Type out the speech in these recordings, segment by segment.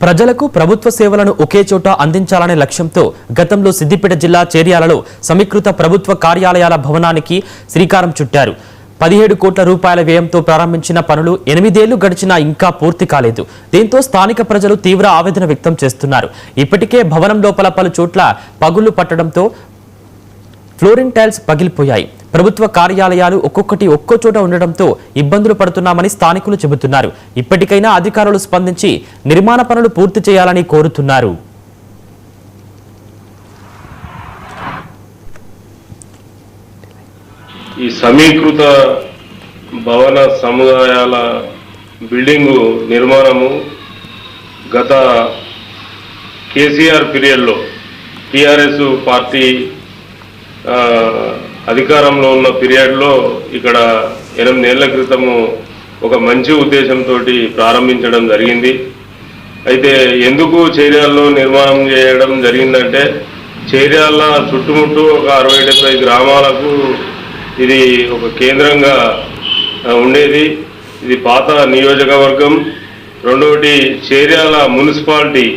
ప్రజలకు ప్రభుత్వ సేవలను ఒకే చోట అందించాలనే లక్ష్యంతో గతంలో సిద్దిపేట జిల్లా చేర్యాలలో సమీకృత ప్రభుత్వ కార్యాలయాల భవనానికి శ్రీకారం చుట్టారు. 17 కోట్ల రూపాయల వ్యయంతో ప్రారంభించిన పనులు 8 ఏళ్లు గడిచినా ఇంకా పూర్తి కాలేదు. దీంతో స్థానిక ప్రజలు తీవ్ర ఆవేదన వ్యక్తం చేస్తున్నారు. ఇప్పటికే భవనం లోపల పలు చోట్ల పగుళ్లు పట్టడంతో ఫ్లోరింగ్ టైల్స్ పగిలిపోయాయి. ప్రభుత్వ కార్యాలయాలు ఒక్కొక్కటి ఒక్కో చోట ఉండడంతో ఇబ్బందులు పడుతున్నామని స్థానికులు చెబుతున్నారు. ఇప్పటికైనా అధికారులు స్పందించి నిర్మాణ పనులు పూర్తి చేయాలని కోరుతున్నారు. ఈ సమీకృత భవన సముదాయాల బిల్డింగు నిర్మాణము గత కేసీఆర్ పీరియడ్లో టీఆర్ఎస్ పార్టీ అధికారంలో ఉన్న పీరియడ్లో ఇక్కడ 8 ఏళ్ల క్రితము ఒక మంచి ఉద్దేశంతో ప్రారంభించడం జరిగింది. అయితే ఎందుకు చేర్యాలలో నిర్మాణం చేయడం జరిగిందంటే చేర్యాల చుట్టుముట్టు ఒక 60-70 గ్రామాలకు ఇది ఒక కేంద్రంగా ఉండేది. ఇది పాత నియోజకవర్గం. రెండవది చేర్యాల మున్సిపాలిటీ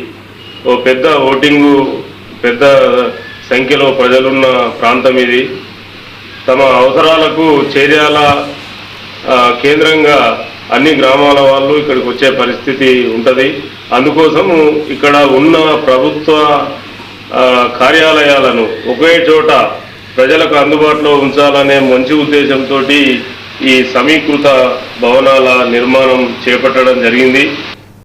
ఓ పెద్ద ఓటింగు పెద్ద సంఖ్యలో ప్రజలున్న ప్రాంతం. ఇది తమ అవసరాలకు చేర్యాల కేంద్రంగా అన్ని గ్రామాల వాళ్ళు ఇక్కడికి వచ్చే పరిస్థితి ఉంటుంది. అందుకోసము ఇక్కడ ఉన్న ప్రభుత్వ కార్యాలయాలను ఒకే చోట ప్రజలకు అందుబాటులో ఉంచాలనే మంచి ఉద్దేశంతో ఈ సమీకృత భవనాల నిర్మాణం చేపట్టడం జరిగింది.